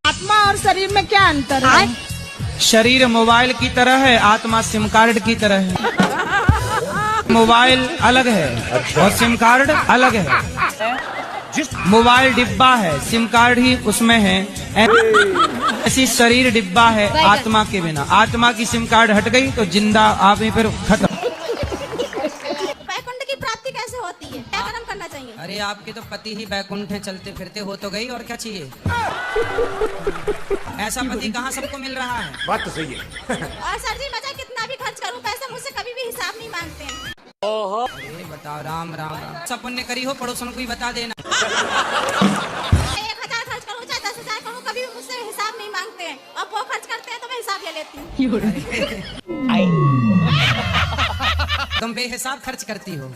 आत्मा और शरीर में क्या अंतर है? शरीर मोबाइल की तरह है, आत्मा सिम कार्ड की तरह है। मोबाइल अलग है और सिम कार्ड अलग है। मोबाइल डिब्बा है, सिम कार्ड ही उसमें है। ऐसी शरीर डिब्बा है आत्मा के बिना। आत्मा की सिम कार्ड हट गई तो जिंदा आदमी फिर खत्म। बैकुंठ की प्राप्ति कैसे होती है? क्या कर्म करना चाहिए? अरे आपके तो पति ही बैकुंठ है, चलते फिरते हो तो गई, और क्या चाहिए? ऐसा पति कहाँ सबको मिल रहा है? बात तो सही है। और सर जी मैं कितना भी खर्च करूं पैसा मुझसे कभी भी हिसाब नहीं मांगते हैं। अरे बताओ, राम राम राम। सब पुण्य करी हो, पड़ोसन को ही बता देना। 1000 खर्च करूं चाहे 10,000 करूं कभी भी मुझसे हिसाब नहीं मांगते हैं, और वो खर्च करते हैं तो मैं हिसाब ले लेती हूँ। तुम बेहिसाब खर्च करती हो।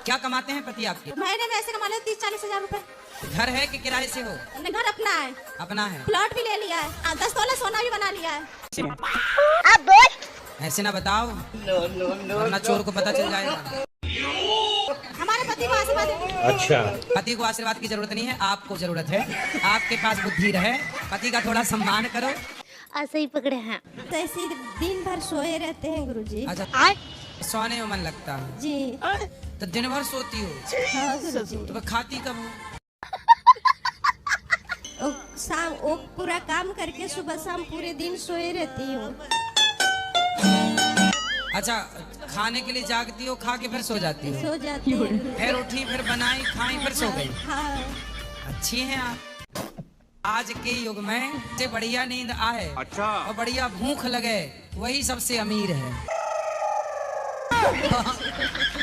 क्या कमाते हैं पति आपके? महीने में ऐसे कमा लेते 30-40 हजार रुपए। घर है कि किराए से हो? घर अपना है। अपना है। प्लॉट भी ले लिया है, 10 तोला सोना भी बना लिया है। ऐसे ना बताओ, वरना चोर को पता चल जाएगा। हमारे पति को आशीर्वाद। अच्छा, पति को आशीर्वाद की जरूरत नहीं है, आपको जरूरत है। आपके पास बुद्धि रहे, पति का थोड़ा सम्मान करो। ऐसे ही पकड़े हैं तो ऐसे दिन भर सोए रहते हैं गुरुजी। अच्छा, सोने में मन लगता है जी। तो दिन भर सोती हो? हाँ गुरुजी। तो खाती कब हो? शाम वो पूरा काम करके सुबह शाम पूरे दिन सोए रहती हूँ। अच्छा, खाने के लिए जागती हो, खा के फिर सो जाती हो? सो जाती हूँ। फिर उठी, फिर बनाई, खाई, फिर सो गई। हाँ। अच्छी हैं आप। आज के युग में से बढ़िया नींद आए, अच्छा, और बढ़िया भूख लगे, वही सबसे अमीर है।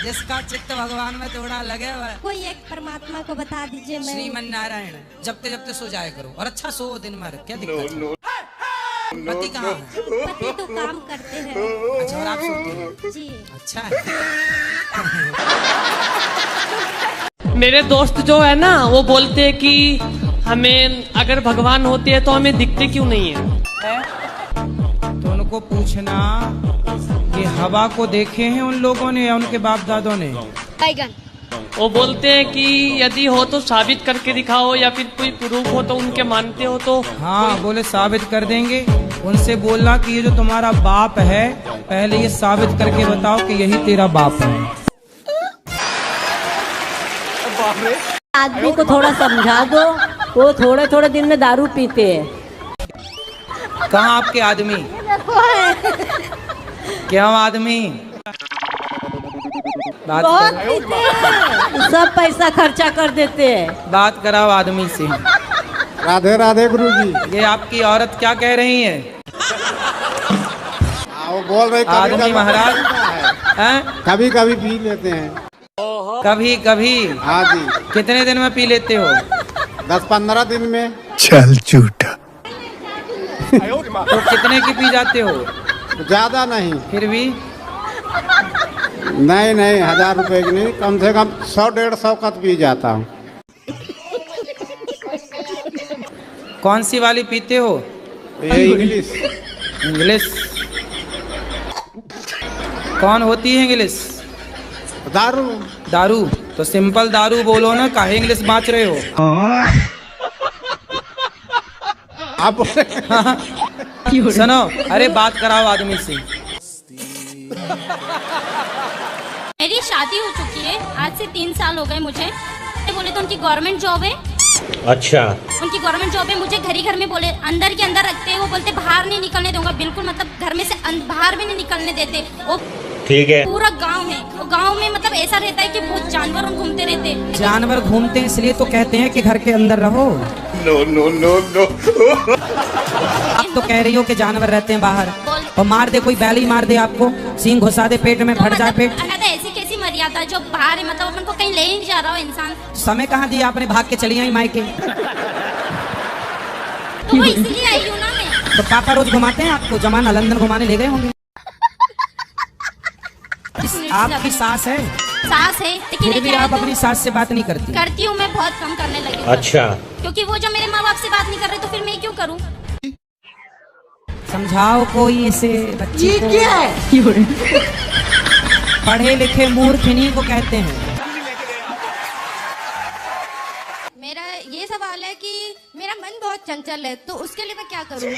जिसका चित्त भगवान में थोड़ा लगे हुआ। कोई एक परमात्मा को बता दीजिए। मैं श्रीमन नारायण जपते जपते सो जाया करो, और अच्छा सो दिन भर, क्या दिक्कत है? पति कहाँ है? पति तो काम करते हैं। अच्छा, और आप सोती हो? जी। अच्छा है। मेरे दोस्त जो है ना, वो बोलते हैं कि हमें अगर भगवान होते हैं तो हमें दिखते क्यों नहीं है? तो उनको पूछना कि हवा को देखे हैं उन लोगों ने या उनके बाप दादों ने? वो बोलते हैं कि यदि हो तो साबित करके दिखाओ, या फिर कोई प्रूफ हो तो उनके मानते हो तो। हाँ, बोले साबित कर देंगे। उनसे बोलना कि ये जो तुम्हारा बाप है, पहले ये साबित करके बताओ कि यही तेरा बाप है। आदमी को थोड़ा समझा दो, वो थोड़े थोड़े दिन में दारू पीते हैं। कहाँ आपके आदमी? क्यों आदमी? बात बहुत पीते हैं, सब पैसा खर्चा कर देते हैं। बात कराओ आदमी से। राधे राधे गुरुजी। ये आपकी औरत क्या कह रही है? वो बोल रहे आदमी महाराज हैं? कभी कभी पी लेते हैं। कभी कभी? हाँ जी। कितने दिन में पी लेते हो? 10-15 दिन में। चल झूठा। तो कितने की पी जाते हो? ज्यादा नहीं। फिर भी? नहीं 1000 रुपए की नहीं, कम से कम 100-150 का पी जाता हूँ। कौन सी वाली पीते हो? ये इंग्लिश। इंग्लिश कौन होती है? इंग्लिश दारू। दारू तो सिंपल दारू बोलो ना, काहे इंग्लिश बाँच रहे हो? आप सुनो, अरे बात कराओ आदमी से। मेरी शादी हो चुकी है, आज से 3 साल हो गए मुझे। बोले तो उनकी गवर्नमेंट जॉब है। अच्छा। उनकी गवर्नमेंट जॉब है, मुझे घर ही घर में बोले अंदर के अंदर रखते हैं। वो बोलते बाहर नहीं निकलने दूंगा, बिल्कुल मतलब घर में से बाहर भी नहीं निकलने देते। वो ठीक है। पूरा गांव है, वो गांव में मतलब ऐसा रहता है कि बहुत जानवर घूमते रहते हैं। जानवर घूमते हैं इसलिए तो कहते हैं कि घर के अंदर रहो। No no no no. आप तो कह रही हो कि जानवर रहते हैं बाहर, और मार दे कोई, बैल ही मार दे आपको, सींग घुसा दे पेट में, फट जाए पेट। ऐसी कैसी मर्यादा जो बाहर है, मतलब अपन को कहीं ले ही नहीं जा रहा हो इंसान। समय कहाँ दिया आपने, भाग के चली आई मायके। तो वो इसलिए आई हूँ ना मैं। तो पापा रोज घुमाते हैं आपको, जमाना लंदन घुमाने ले गए होंगे। आपकी सास है? सास है, लेकिन फिर भी आप अपनी सास से बात नहीं करती? करती हूँ, मैं बहुत कम करने लगी। अच्छा। क्योंकि वो जब मेरे माँ बाप से बात नहीं कर रहे तो फिर मैं क्यों करूँ? समझाओ कोई इसे बच्ची को। क्या है? पढ़े लिखे मूर्ख इन्हीं को कहते हैं। मेरा ये सवाल है कि मेरा मन बहुत चंचल है, तो उसके लिए मैं क्या करूँ?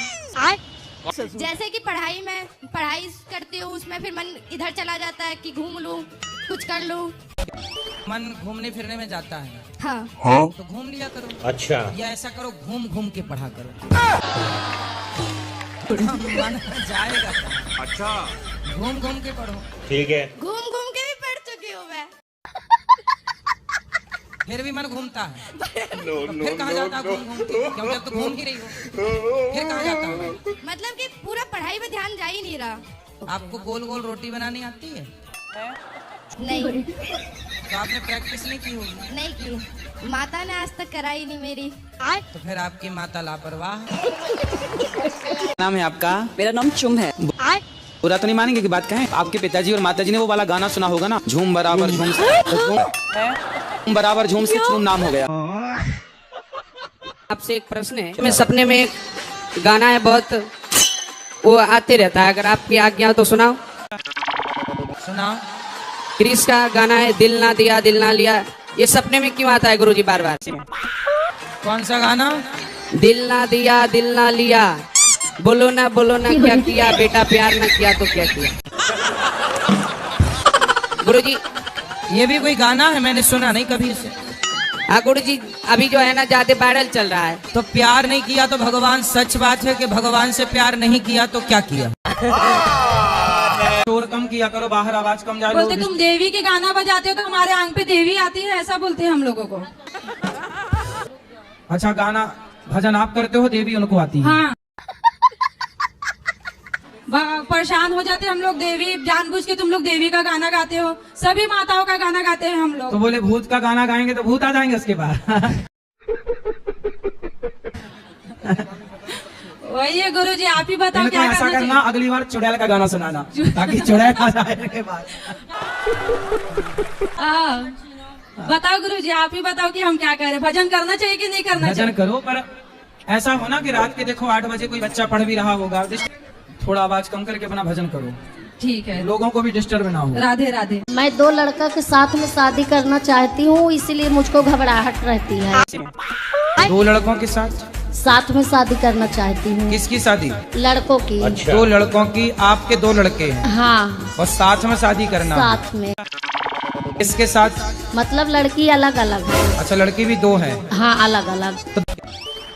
जैसे कि पढ़ाई करती हूँ, उसमें फिर मन इधर चला जाता है कि घूम लूँ, कुछ कर लूँ। मन घूमने फिरने में जाता है। हाँ। तो घूम लिया करो। अच्छा। या ऐसा करो, घूम घूम के पढ़ा करो। मन जाएगा। अच्छा। घूम घूम के पढ़ो। ठीक है। घूम घूम के भी पढ़ चुकी हूँ मैं। फिर भी मन घूमता है। फिर कहाँ जाता है घूम घूम के? क्योंकि अब तो घूम ही रही हो। फिर कहाँ जाता है? मतलब कि पूरा पढ़ाई में ध्यान जा ही नहीं रहा। आपको गोल गोल रोटी बनानी आती है? नहीं। तो आपने प्रैक्टिस नहीं की होगी? नहीं की, माता ने आज तक कराई नहीं मेरी। तो फिर आपकी माता लापरवाह। नाम है आपका? मेरा नाम चुम है। बुरा तो नहीं मानेंगे कि बात कहें? आपके पिताजी और माताजी ने वो वाला गाना सुना होगा ना, झूम बराबर झूम से झूम बराबर झूम से झूम नाम हो गया। आपसे एक प्रश्न है। मैं सपने में एक गाना है बहुत, वो आते रहता है, अगर आपकी आज्ञा हो तो सुनाओ। सुनाओ। क्रिस का गाना है, दिल ना दिया दिल ना लिया। ये सपने में क्यों आता है गुरुजी बार बार? कौन सा गाना? दिल ना दिया दिल ना लिया, बोलो ना क्या किया, बेटा प्यार ना किया तो क्या किया। गुरुजी ये भी कोई गाना है? मैंने सुना नहीं कभी इसे। हाँ गुरुजी, अभी जो है ना ज्यादा वायरल चल रहा है। तो प्यार नहीं किया तो भगवान, सच बात है कि भगवान से प्यार नहीं किया तो क्या किया? शोर कम किया करो, बाहर आवाज कम जाए। बोलते तुम देवी के गाना बजाते हो तो हमारे आंख पे देवी आती है, ऐसा बोलते हैं हम लोगों को। अच्छा, गाना भजन आप करते हो, देवी उनको आती है? हाँ। परेशान हो जाते हम लोग, देवी जानबूझ के तुम लोग देवी का गाना गाते हो, सभी माताओं का गाना गाते हैं हम लोग। तो बोले भूत का गाना गाएंगे तो भूत आ जाएंगे उसके बाद। वही है गुरुजी, आप ही बताओ क्या ऐसा करना, अगली बार चुड़ैल का गाना सुनाना ताकि चुड़ैल आ जाए के बाद। बताओ गुरुजी, आप ही बताओ कि हम क्या करें, भजन करना चाहिए कि नहीं करना चाहिए? भजन करो, पर ऐसा हो ना कि रात के देखो 8 बजे कोई बच्चा पढ़ भी रहा होगा, थोड़ा आवाज कम करके अपना भजन करो। ठीक है, लोगों को भी डिस्टर्ब ना हो। राधे राधे। मैं 2 लड़का के साथ में शादी करना चाहती हूँ, इसीलिए मुझको घबराहट रहती है। 2 लड़कों के साथ में शादी करना चाहती हूँ। किसकी शादी? लड़कों की। अच्छा। 2 लड़कों की, आपके 2 लड़के हैं? हाँ। और साथ में शादी करना? साथ में। किसके साथ? मतलब लड़की अलग अलग है। अच्छा, लड़की भी 2 है? हाँ, अलग अलग। तो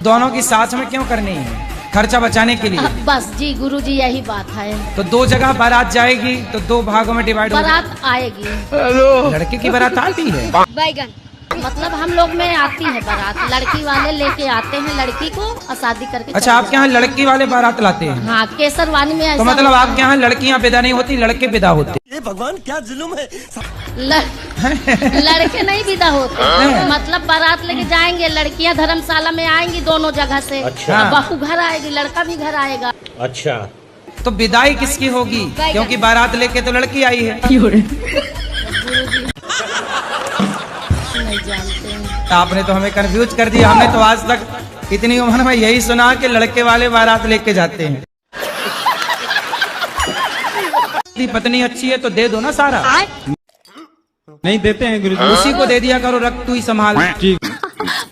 दोनों की साथ में क्यों करनी है? खर्चा बचाने के लिए? बस जी गुरुजी, यही बात है। तो 2 जगह बारात जाएगी तो 2 भागों में डिवाइड हो बारात आएगी। लड़के की बारात आती है? बैगन मतलब हम लोग में आती है बारात, लड़की वाले लेके आते हैं लड़की को और शादी करके। अच्छा, आपके यहाँ लड़की वाले बारात लाते हैं? हाँ, केसरवानी में ऐसा। तो मतलब आपके यहाँ लड़कियाँ विदा नहीं होती, लड़के विदा होते? ये भगवान क्या जुल्म है। लड़के नहीं विदा होते, मतलब बारात लेके जाएंगे, लड़कियां धर्मशाला में आएंगी दोनों जगह से। अच्छा। बहू घर आएगी, लड़का भी घर आएगा। अच्छा। तो विदाई किसकी होगी? क्योंकि बारात लेके तो लड़की आई है। नहीं जानते हैं। आपने तो हमें कंफ्यूज कर दिया। हमने तो आज तक इतनी उम्र में यही सुना कि लड़के वाले बारात लेके जाते हैं। पत्नी अच्छी है तो दे दो ना सारा। नहीं देते हैं गुरुजी। उसी को दे दिया करो, रख तू ही संभाल।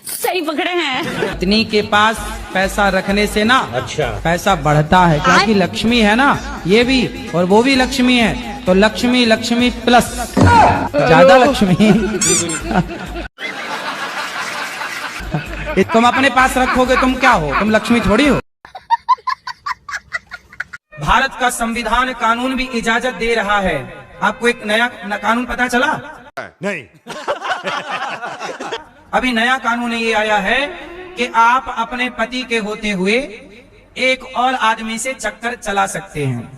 सही पकड़े हैं। पत्नी के पास पैसा रखने से ना, अच्छा, पैसा बढ़ता है, क्योंकि लक्ष्मी है ना, ये भी और वो भी लक्ष्मी है, तो लक्ष्मी लक्ष्मी प्लस ज्यादा लक्ष्मी। तुम अपने पास रखोगे तुम क्या हो? तुम लक्ष्मी थोड़ी हो। भारत का संविधान कानून भी इजाजत दे रहा है। आपको एक नया कानून पता चला? नहीं। अभी नया कानून ये आया है कि आप अपने पति के होते हुए एक और आदमी से चक्कर चला सकते हैं,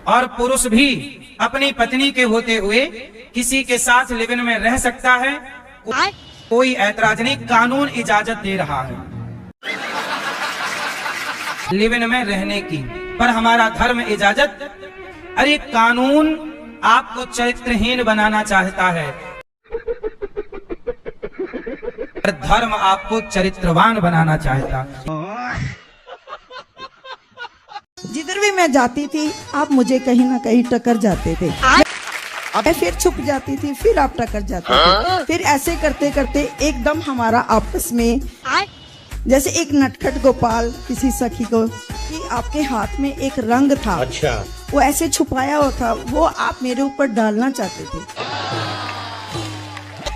और पुरुष भी अपनी पत्नी के होते हुए किसी के साथ लिव इन में रह सकता है। कोई ऐतराज नहीं, कानून इजाजत दे रहा है लिव इन में रहने की, पर हमारा धर्म इजाजत। अरे कानून आपको चरित्रहीन बनाना चाहता है, पर धर्म आपको चरित्रवान बनाना चाहता है। जिधर भी मैं जाती थी, आप मुझे कहीं ना कहीं टकर जाते थे। मैं फिर छुप जाती थी, फिर आप टकर जाते थे। फिर ऐसे करते करते एकदम हमारा आपस में जैसे एक नटखट गोपाल किसी सखी को कि आपके हाथ में एक रंग था। अच्छा। वो ऐसे छुपाया हुआ था, वो आप मेरे ऊपर डालना चाहते थे,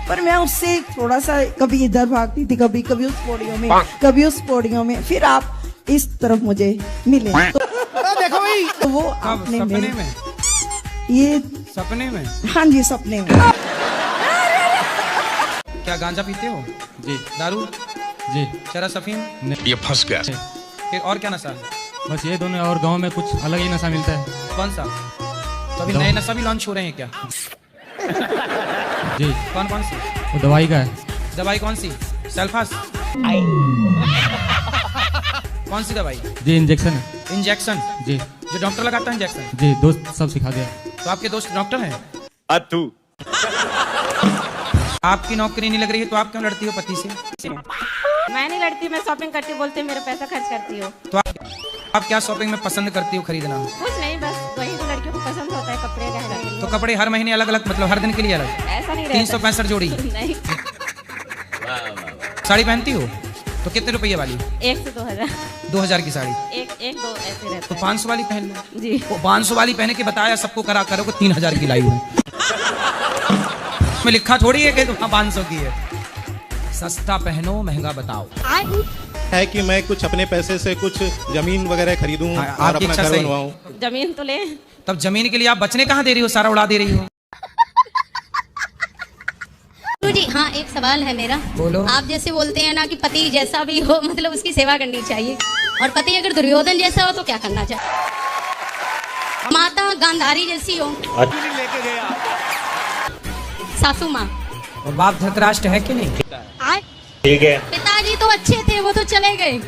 पर मैं उससे थोड़ा सा कभी इधर भागती थी, कभी कभी उस पौड़ियों में, कभी उस पौड़ियों में। फिर आप इस तरफ मुझे मिले तो देखो भाई, तो वो आपने सपने मेरे में? ये सपने में? हाँ जी, सपने में। क्या गांजा पीते हो? जी। दारू? जी। चरस, अफीम? ये फंस गया। फिर और क्या नशा? बस ये दोनों, और गांव में कुछ अलग ही नशा मिलता है। कौन सा? तो अभी नए नशा भी लॉन्च हो रहे हैं क्या? जी। कौन कौन सी? वो दवाई का है। दवाई कौन सी? सल्फास? कौन सी दवाई? जी, इंजेक्शन है। इंजेक्शन? जी। जो डॉक्टर लगाता है इंजेक्शन? जी, दोस्त सब सिखा दिया। तो आपके दोस्त डॉक्टर हैं? तू आपकी नौकरी नहीं लग रही है तो आप क्यों लड़ती हो पति से? मैं नहीं लड़ती, मैं शॉपिंग करती, बोलते मेरे पैसा खर्च करती हो। तो आप क्या शॉपिंग में पसंद करती हो खरीदना? कुछ नहीं, बस वही जो लड़कियों को पसंद होता है, कपड़े गहने। तो कपड़े हर महीने अलग अलग, मतलब हर दिन के लिए अलग? ऐसा नहीं 365 जोड़ी? नहीं। साड़ी पहनती हो तो कितने रुपये वाली? 1 से 2000। 2000 की साड़ी? एक 2 ऐसे रहते तो 500 वाली पहन लो। जी। वो 500 वाली पहने के बताया सबको करा करो को 3000 की लाई हूँ। मैं लिखा थोड़ी है कि तुम 500 की है। सस्ता पहनो, महंगा बताओ। है कि मैं कुछ अपने पैसे से कुछ जमीन वगैरह खरीदूं और आपकी अपना इच्छा घर सही। बनवाऊं। जमीन तो ले। तब जमीन के लिए आप बचने कहाँ दे रही हो? सारा उड़ा दे रही हो। जी हाँ, एक सवाल है मेरा। बोलो। आप जैसे बोलते हैं ना कि पति जैसा भी हो मतलब उसकी सेवा करनी चाहिए, और पति अगर दुर्योधन जैसा हो तो क्या करना चाहिए? माता गांधारी जैसी हो, लेके गया। सासू माँ। और बाप धृतराष्ट्र है कि नहीं? ठीक है। पिताजी तो अच्छे थे, वो तो चले गए,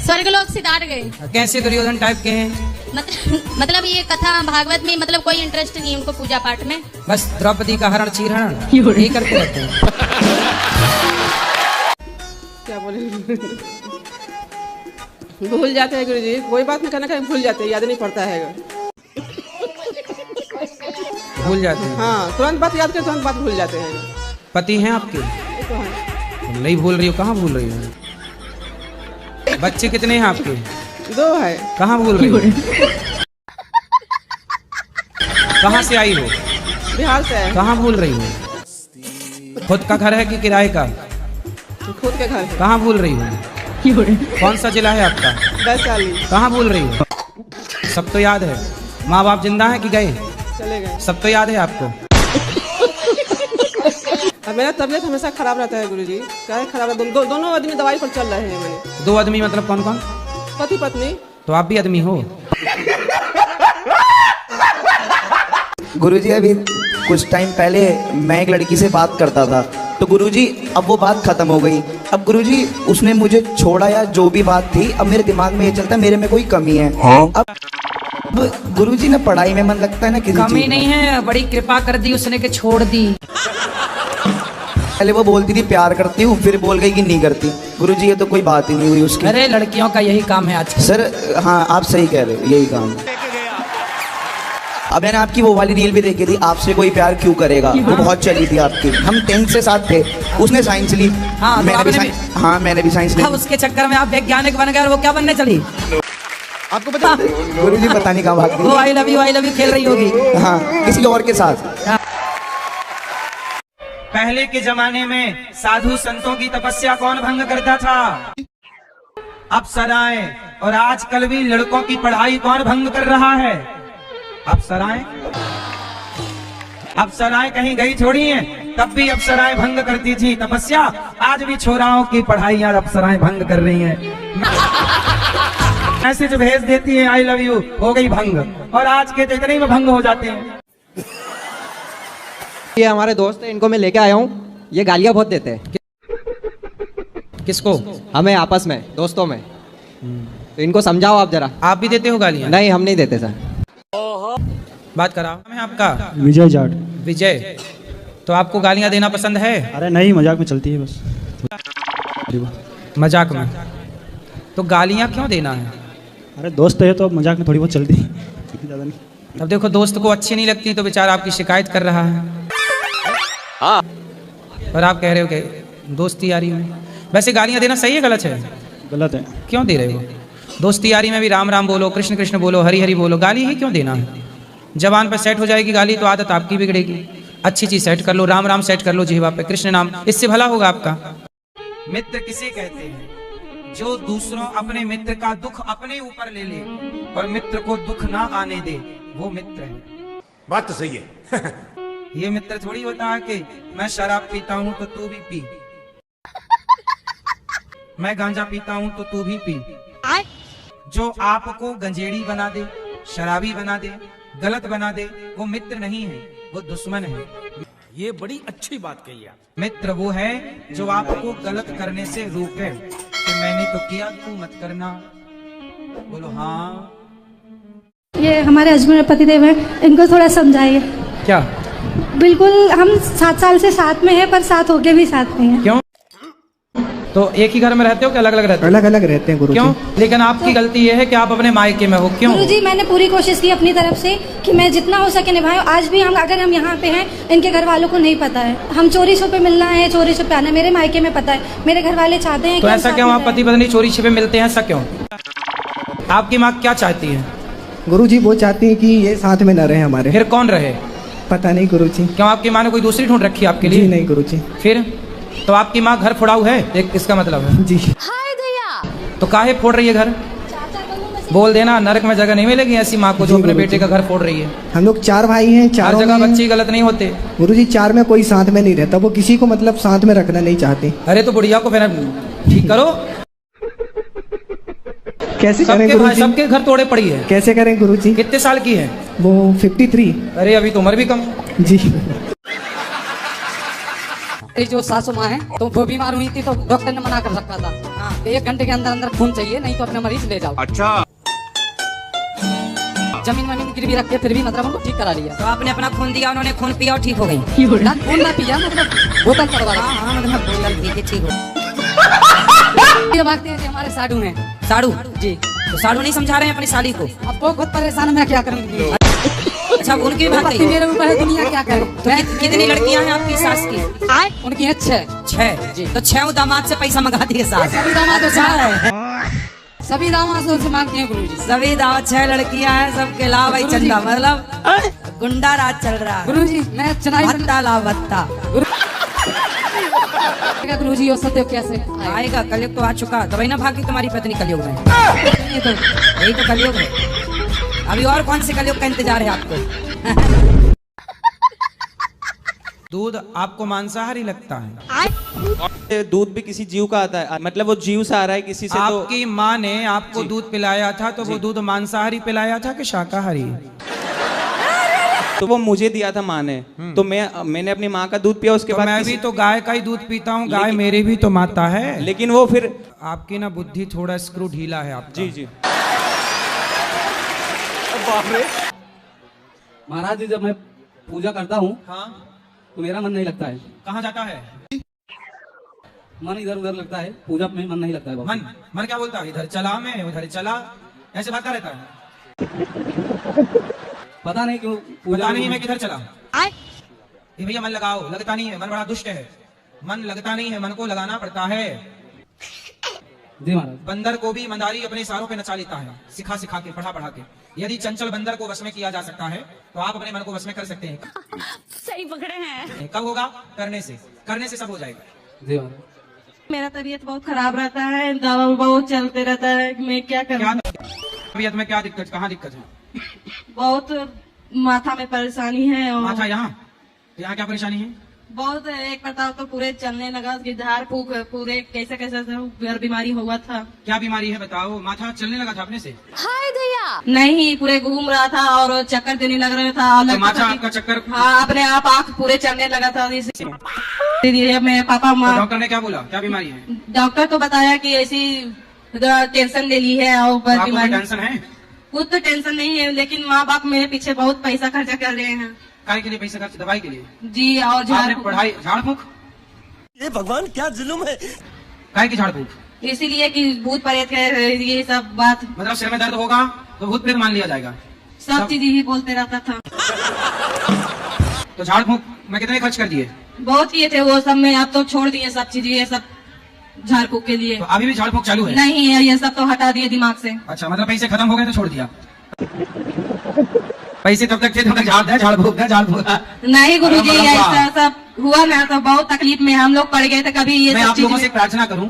स्वर्गलोक सिधार गए। कैसे दुर्योधन टाइप के हैं? मतलब ये कथा भागवत में मतलब कोई इंटरेस्ट नहीं है उनको पूजा पाठ में। बस द्रौपदी का हरण चीरहरण यही करते रहते हैं। क्या बोले? भूल जाते हैं गुरुजी, कोई बात नहीं, करना भूल जाते हैं, याद नहीं पड़ता है। भूल जाते हैं? हाँ, तुरंत बात याद कर, तुरंत बात भूल जाते हैं। पति हैं आपके? तो है। तुम नहीं भूल रही हो, कहाँ भूल रही हो? बच्चे कितने हैं आपके? 2 है। कहाँ भूल रही हो? कहाँ से आई हो? बिहार से है। कहाँ भूल रही हो? खुद का घर है कि किराए का? खुद के घर है। कहाँ भूल रही हो? कौन सा जिला है आपका? वैशाली। कहाँ भूल रही हो? सब तो याद है। माँ बाप जिंदा है कि गए? चले गए। सब तो याद है आपको? मेरा तबीयत हमेशा खराब रहता है गुरुजी। क्या खराब है? दोनों आदमी दवाई पर चल रहे हैं। मैंने 2 आदमी मतलब कौन कौन? पति पत्नी। तो आप भी आदमी हो? गुरुजी अभी कुछ टाइम पहले मैं एक लड़की से बात करता था, तो गुरुजी अब वो बात खत्म हो गई। अब गुरुजी उसने मुझे छोड़ा या जो भी बात थी, अब मेरे दिमाग में ये चलता है मेरे में कोई कमी है। अब गुरुजी ना पढ़ाई में मन लगता है ना किसी कमी नहीं है, बड़ी कृपा कर दी उसने के छोड़ दी। पहले वो बोलती थी प्यार करती हूँ, फिर बोल गई कि नहीं करती। गुरुजी ये तो कोई बात ही नहीं हुई उसकी। अरे लड़कियों का यही काम है आज सर। हाँ आप सही कह रहे हो, यही काम। अब मैंने आपकी वो वाली रील भी देखी थी, आपसे कोई प्यार क्यों करेगा, वो बहुत चली थी आपकी। हम 10th से साथ थे, उसने साइंस ली। हाँ, मैंने भी साइंस ली। उसके चक्कर में आप वैज्ञानिक बन गए और वो क्या बनने चली? आपको पता? गुरुजी पता नहीं कहाँ भाग गई। वो आई लव यू खेल रही होगी। हाँ, किसी और के साथ। पहले के जमाने में साधु संतों की तपस्या कौन भंग करता था? अप्सराएं। और आजकल भी लड़कों की पढ़ाई कौन भंग कर रहा है? अप्सराएं। अप्सराएं कहीं गई थोड़ी हैं, तब भी अप्सराएं भंग करती थी तपस्या। आज भी छोराओं की पढ़ाई यार अप्सराएं भंग कर रही हैं। मैसेज भेज देती है आई लव यू, हो गई भंग। और आज के तो इतने में भंग हो जाते हैं। ये हमारे दोस्त हैं, इनको मैं लेके आया हूँ। ये गालियाँ बहुत देते हैं। किसको? हमें आपस में, दोस्तों में। तो इनको समझाओ आप जरा। आप भी देते हो गालियाँ? नहीं, हम नहीं देते सर। बात कराओ। मैं आपका विजय जाट। विजय, तो आपको गालियाँ देना पसंद है? अरे नहीं, मजाक में चलती है बस। मजाक में? तो गालियाँ क्यों देना है? अरे दोस्त है तो मजाक में थोड़ी बहुत चलती है, ज़्यादा नहीं। अब देखो दोस्त को अच्छी नहीं लगती तो बेचारा आपकी शिकायत कर रहा है। हाँ। और आप कह रहे हो कि दोस्ती यारी में, वैसे गालियाँ देना सही है गलत है? गलत है। क्यों दे रहे हो? दोस्ती यारी में भी राम राम बोलो, कृष्ण कृष्ण बोलो, हरि हरि बोलो, गाली ही क्यों देना है? जबान पर सेट हो जाएगी गाली तो आदत आपकी बिगड़ेगी। अच्छी चीज सेट कर लो, राम राम सेट कर लो जिह्वा पे, कृष्ण नाम, इससे भला होगा आपका। मित्र किसे कहते हैं? जो दूसरों अपने मित्र का दुख अपने ऊपर ले ले और मित्र को दुख ना आने दे, वो मित्र है। बात तो सही है। ये मित्र थोड़ी होता है कि मैं शराब पीता हूं तो तू भी पी, मैं गांजा पीता हूं तो तू भी पी। जो आपको गंजेड़ी बना दे, शराबी बना दे, गलत बना दे, वो मित्र नहीं है, वो दुश्मन है। ये बड़ी अच्छी बात कही आप। मित्र वो है जो आपको गलत करने से रोके कि मैंने तो किया तू मत करना। बोलो हाँ। ये हमारे हस्बैंड पतिदेव है, इनको थोड़ा समझाइए। क्या? बिल्कुल हम 7 साल से साथ में हैं, पर साथ होके भी साथ में हैं। क्यों? तो एक ही घर में रहते हो कि अलग अलग रहते हो? अलग अलग रहते हैं गुरुजी। क्यों? लेकिन आपकी गलती ये है कि आप अपने मायके में हो। क्यों? गुरुजी मैंने पूरी कोशिश की अपनी तरफ से कि मैं जितना हो सके निभाऊं। आज भी अगर हम यहाँ पे हैं, इनके घर वालों को नहीं पता है। हम चोरी छुपे मिलना है, चोरी छुपे आना, मेरे मायके में पता है, मेरे घर वाले चाहते हैं। तो ऐसा क्यों आप पति पत्नी चोरी छिपे मिलते हैं, ऐसा क्यों? आपकी माँ क्या चाहती है? गुरुजी वो चाहती है कि ये साथ में न रहे हमारे। फिर कौन रहे? पता नहीं गुरुजी। क्यों आपकी माँ ने कोई दूसरी ढूंढ रखी है आपके लिए? जी नहीं गुरुजी। फिर तो आपकी माँ घर फोड़ाऊ है, एक इसका मतलब है। जी। हाय दया। तो काहे फोड़ रही है घर? बोल देना, नरक में जगह नहीं मिलेगी ऐसी माँ को जो अपने बेटे का घर फोड़ रही है। हम लोग 4 भाई हैं, 4 जगह बच्चे गलत नहीं होते गुरुजी। 4 में कोई साथ में नहीं रहता, वो किसी को मतलब साथ में रखना नहीं चाहते। अरे तो बुढ़िया को फिर ठीक करो। कैसे करें गुरुजी? सबके घर तोड़े पड़ी है। कैसे करें गुरुजी? कितने साल की है वो? 53। अरे अभी तो उम्र भी कम जी। जो सासू माँ है तो वो बीमार हुई थी तो डॉक्टर ने मना कर रखा था कि 1 घंटे के अंदर अंदर खून चाहिए, नहीं तो अपने मरीज ले जाओ। अच्छा। जमीन गिरवी रख के फिर भी मतलब हमको ठीक करा लिया। तो आपने अपना खून दिया, उन्होंने खून पिया और ठीक हो गई? खून ना पिया, मतलब बोतल चढ़वा। हाँ मतलब बोतल पी के ठीक हो। ये भागते हैं हमारे साधु हैं। साधु जी। तो साधु नहीं समझा रहे हैं अपनी साली को? अब वो खुद परेशान, मैं क्या करूँगी? अच्छा उनकी बात पति मेरे ऊपर है, दुनिया क्या करे? तो कितनी लड़कियां हैं आपकी सास की? उनकी है 6। 6 जी। तो 6 दामाद से पैसा मंगा दिए सास? सभी दामादों से, सभी दामादों से मांगती हैं गुरुजी। सभी दामाद 6 लड़कियां हैं, सबके लाभ भाई चंदा, मतलब गुंडा राज चल रहा है। गुरुजी मैं चुनाई भत्ता ला भत्ता। गुरुजी वो सत्य कैसे आएगा? कलयुग तो आ चुका, तो वही ना भागी तुम्हारी पत्नी कलयुग में। यही तो कलयुग है। अभी और कौन से कलयुग का इंतजार है आपको? दूध आपको मांसाहारी लगता है? दूध भी किसी जीव का आता है, मतलब वो जीव से आ रहा है किसी से। आपकी माँ ने आपको दूध पिलाया था तो वो दूध मांसाहारी पिलाया था कि शाकाहारी? तो वो मुझे दिया था माँ ने, तो मैंने अपनी माँ का दूध पिया। उसके बाद मैं भी तो गाय का ही दूध पीता हूँ, गाय मेरी भी तो माता है। लेकिन वो फिर आपकी ना बुद्धि थोड़ा स्क्रू ढीला है आपका। जी जी। महाराज जी जब मैं पूजा करता हूँ तो मेरा मन नहीं लगता है। कहाँ जाता है? मन इधर उधर लगता है, पूजा में मन नहीं लगता है। मन क्या बोलता है? इधर चला मैं उधर चला, ऐसे भागता रहता है। पता नहीं क्यों पता नहीं मैं किधर चला। ये भैया मन लगाओ, लगता नहीं है, मन बड़ा दुष्ट है, मन लगता नहीं है, मन को लगाना पड़ता है। जी महाराज। बंदर को भी मंदारी अपने इशारों पे नचा लेता है, सिखा सिखा के, पढ़ा पढ़ा के। यदि चंचल बंदर को वश में किया जा सकता है तो आप अपने मन को वश में कर सकते हैं। सही पकड़े हैं। कब होगा? करने से सब हो जाएगा। जी महाराज। मेरा तबीयत बहुत खराब रहता है, दवा बहुत चलते रहता है, मैं क्या करूं? तबीयत में क्या दिक्कत? कहाँ दिक्कत है? बहुत माथा में परेशानी है। और माथा यहाँ क्या परेशानी है? बहुत एक बताओ तो पूरे चलने लगा, झाड़ फूक पूरे कैसे कैसे बीमारी हुआ था। क्या बीमारी है बताओ? माथा चलने लगा था अपने से? हाय दया। नहीं, पूरे घूम रहा था और चक्कर देने लग रहा था। तो माथा आपका चक्कर? हाँ, अपने आप आँख पूरे चलने लगा था। मेरे पापा माँ। डॉक्टर ने क्या बोला? क्या बीमारी है? डॉक्टर तो बताया कि ऐसी टेंशन ले ली है और बीमारी। टेंशन है? खुद तो टेंशन नहीं है, लेकिन माँ बाप मेरे पीछे बहुत पैसा खर्चा कर रहे हैं। काय के लिए पैसा खर्च? दवाई के लिए? जी। और पढ़ाई झाड़ फूक? ये भगवान क्या जुल्म है। काय की झाड़ फूक? इसीलिए कि भूत प्रेत है ये सब बात। मतलब सिर में दर्द होगा तो भूत प्रेत मान लिया जाएगा। सब चीज ही बोलते रहता था। तो झाड़ फूक में कितने खर्च कर दिए? बहुत किए थे वो सब में, अब तो छोड़ दिए सब चीज, ये सब झाड़ फूक के लिए। तो अभी भी झाड़ फूक चालू है? नहीं है, ये सब तो हटा दिए दिमाग से। अच्छा, मतलब पैसे खत्म हो गए तो छोड़ दिया। पैसे तब तक थे तब तक झाड़ फूक झाड़ फूक। नहीं गुरुजी, ऐसा सब हुआ ना तो बहुत तकलीफ में हम लोग पड़ गए थे। कभी ये मैं सब आप लोगों से प्रार्थना करूं,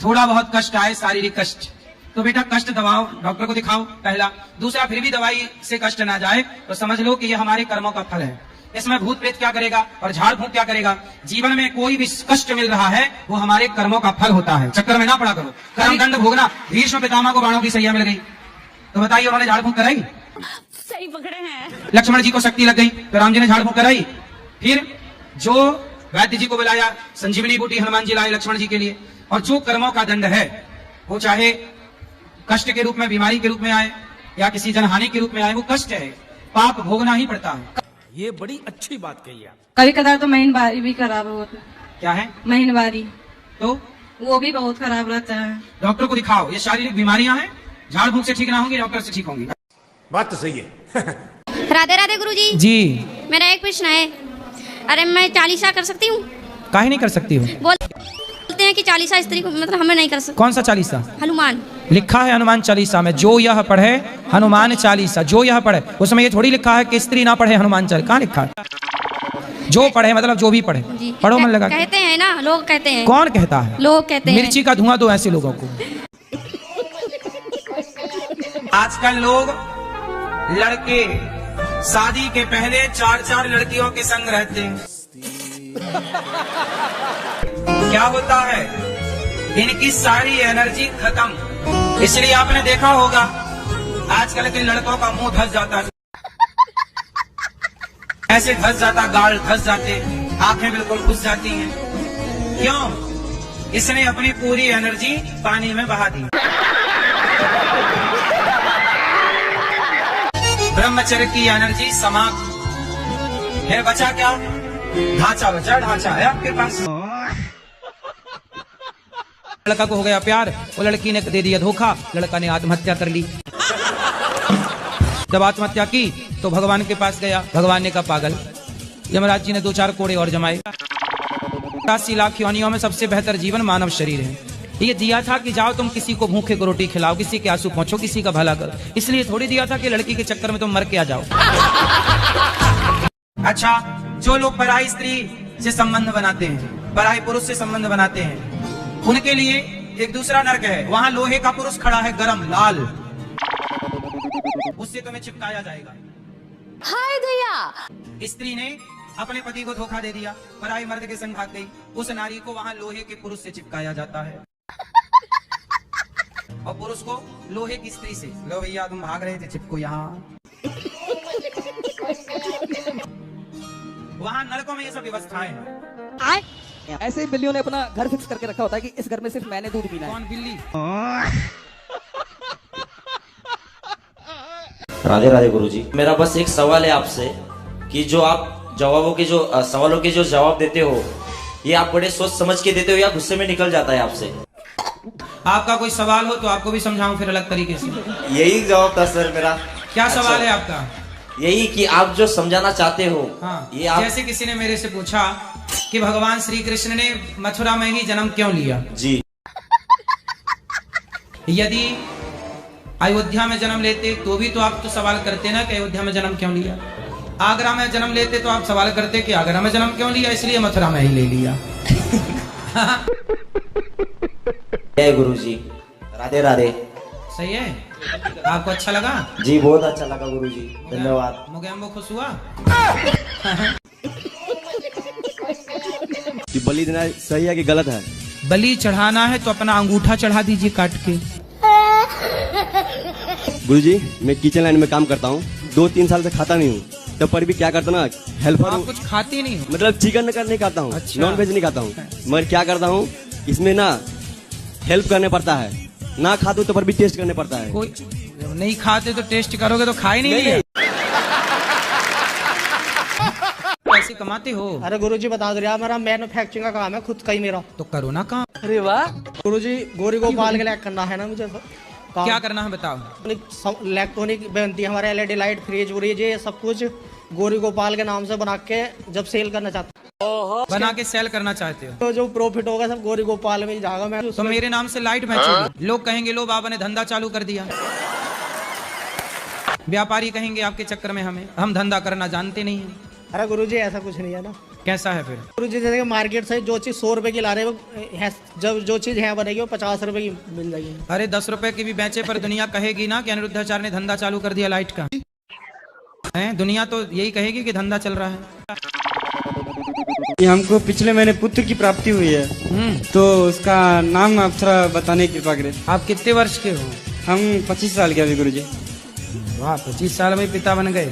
थोड़ा बहुत कष्ट आए, शारीरिक कष्ट, तो बेटा कष्ट दबाओ, डॉक्टर को दिखाओ पहला। दूसरा, फिर भी दवाई से कष्ट ना जाए तो समझ लो कि ये हमारे कर्मों का फल है। इसमें भूत प्रेत क्या करेगा और झाड़ फूक क्या करेगा? जीवन में कोई भी कष्ट मिल रहा है वो हमारे कर्मों का फल होता है। चक्कर में ना पड़ा करो। कर्म दंड भोगना। भीष्म पितामह को बाणों की सैया मिल गई तो बताइए उन्होंने झाड़ फूक कराई? सही पकड़े हैं। लक्ष्मण जी को शक्ति लग गई तो राम जी ने झाड़ फूक कराई। फिर जो वैद्य जी को बुलाया, संजीवनी बूटी हनुमान जी लाए लक्ष्मण जी के लिए। और जो कर्मों का दंड है वो चाहे कष्ट के रूप में, बीमारी के रूप में आए या किसी जनहानि के रूप में आए, वो कष्ट है, पाप भोगना ही पड़ता है। ये बड़ी अच्छी बात कही आप। कभी कदार तो महीनवारी भी खराब होता है। क्या है? महीनवारी तो वो भी बहुत खराब रहता है। डॉक्टर को दिखाओ, ये शारीरिक बीमारियां हैं, झाड़ फूक से ठीक ना होंगी, डॉक्टर से ठीक होंगी। बात तो सही है। राधे राधे गुरुजी। जी। मेरा एक प्रश्न है। अरे मैं चालीसा कर सकती हूँ? काहे नहीं कर सकती हो? बोलते हैं कि चालीसा स्त्री को, मतलब हमें नहीं कर सकते। कौन सा चालीसा? हनुमान। लिखा है हनुमान चालीसा में, जो यह पढ़े हनुमान चालीसा, जो यह पढ़े। उसमें ये थोड़ी लिखा है कि स्त्री ना पढ़े हनुमान चालीसा। कहाँ लिखा है? जो पढ़े मतलब जो भी पढ़े, पढ़ो मन लगा। कहते हैं ना, लोग कहते हैं। कौन कहता है? लोग कहते हैं। मिर्ची का धुआं दो ऐसे लोगों को। आजकल लोग लड़के शादी के पहले 4-4 लड़कियों के संग रहते हैं। क्या होता है? इनकी सारी एनर्जी खत्म। इसलिए आपने देखा होगा आजकल के लड़कों का मुंह धस जाता है, ऐसे धस जाता, गाल धस जाते, आंखें बिल्कुल घुस जाती हैं। क्यों? इसने अपनी पूरी एनर्जी पानी में बहा दी। ब्रह्मचर्य की एनर्जी समाप्त है। बचा क्या? ढांचा बचा, ढांचा है आपके पास। लड़का को हो गया प्यार, वो लड़की ने दे दिया धोखा, लड़का ने आत्महत्या कर ली। जब आत्महत्या की तो भगवान के पास गया, भगवान ने कहा पागल, यमराज जी ने 2-4 कोड़े और जमाए। 80 लाख योनियों में सबसे बेहतर जीवन मानव शरीर है। ये दिया था कि जाओ तुम किसी को भूखे को रोटी खिलाओ, किसी के आंसू पहुंचो, किसी का भला करो। इसलिए थोड़ी दिया था कि लड़की के चक्कर में तुम मर के आ जाओ। अच्छा, जो लोग पराई स्त्री से संबंध बनाते हैं, पराई पुरुष से संबंध बनाते हैं, उनके लिए एक दूसरा नरक है। वहां लोहे का पुरुष खड़ा है, गरम लाल, उससे तुम्हें चिपकाया जाएगा। हाय दया। स्त्री ने अपने पति को धोखा दे दिया, पराई मर्द के संग भाग गई, उस नारी को वहां लोहे के पुरुष से चिपकाया जाता है और पुरुष को लोहे की स्त्री से। लो भैया तुम भाग रहे थे, चिपको यहाँ। वहां नरकों में ये सब व्यवस्थाएं हैं। ऐसे ही बिल्लियों ने अपना घर फिक्स करके रखा होता है कि इस घर में सिर्फ मैंने दूध पीना है। कौन बिल्ली? राधे राधे गुरुजी। मेरा बस एक सवाल है आपसे कि जो आप जवाबों के जो सवालों के जो जवाब देते हो, ये आप बड़े सोच समझ के देते हो या गुस्से में निकल जाता है आपसे? आपका कोई सवाल हो तो आपको भी समझाऊं फिर अलग तरीके से। यही जवाब था सर मेरा। क्या सवाल है आपका? यही कि आप जो समझाना चाहते हो। हाँ, ये आप... जैसे किसी ने मेरे से पूछा कि भगवान श्री कृष्ण ने मथुरा में ही जन्म क्यों लिया? जी। यदि अयोध्या में जन्म लेते तो भी तो आप तो सवाल करते ना कि अयोध्या में जन्म क्यों लिया। आगरा में जन्म लेते तो आप सवाल करते कि आगरा में जन्म क्यों लिया, इसलिए मथुरा में ही ले लिया। जय गुरुजी। राधे राधे। सही है? आपको अच्छा लगा? जी बहुत अच्छा लगा गुरुजी, धन्यवाद। मुगेम्बो खुश हुआ? बलि देना सही है कि गलत है? बलि चढ़ाना है तो अपना अंगूठा चढ़ा दीजिए काट के। गुरुजी मैं किचन लाइन में काम करता हूँ, 2-3 साल से खाता नहीं हूँ, तब पर भी क्या करता ना, हेल्पर हूँ। कुछ खाते नहीं हो? मतलब चिकन नहीं खाता हूँ। अच्छा। नॉन वेज नहीं खाता हूँ, मगर क्या करता हूँ इसमें ना हेल्प करने पड़ता है, ना खाते तो पर भी टेस्ट करने पड़ता है। कोई नहीं खाते तो टेस्ट करोगे तो खा ही नहीं। पैसे कमाते हो? अरे गुरुजी बता दो यार, मेरा मैन्युफैक्चरिंग का काम है खुद का ही मेरा। तो करो ना काम। अरे वाह। गुरुजी गौरी गोपाल के लिए करना है ना मुझे काम। क्या करना है बताओ। इलेक्ट्रॉनिक बनती है हमारे LED लाइट फ्रिज व्रिज ये सब कुछ गौरी गोपाल के नाम से बना के जब सेल करना चाहते बना के सेल करना चाहते हो तो जो प्रॉफिट होगा सब गौरी गोपाल में ही जाएगा। मैं तो मेरे नाम से लाइट बेचोगे। लोग कहेंगे लो बाबा ने धंधा चालू कर दिया। व्यापारी कहेंगे आपके चक्कर में हम धंधा करना जानते नहीं हैं। अरे गुरुजी ऐसा कुछ नहीं है ना। कैसा है फिर? गुरुजी जैसे कि मार्केट से जो चीज 100 रुपए की ला रहे हैं जब जो चीज यहाँ बनेगी वो 50 रुपए की मिल जाएगी। अरे 10 रुपए की भी बेचे पर दुनिया कहेगी ना कि अनिरुद्धाचार्य ने धंधा चालू कर दिया लाइट का। दुनिया तो यही कहेगी कि धंधा चल रहा है। हमको पिछले महीने पुत्र की प्राप्ति हुई है तो उसका नाम आप थोड़ा बताने की कृपा करें। आप कितने वर्ष के हो? हम 25 साल के अभी गुरुजी। वाह 25 साल में पिता बन गए।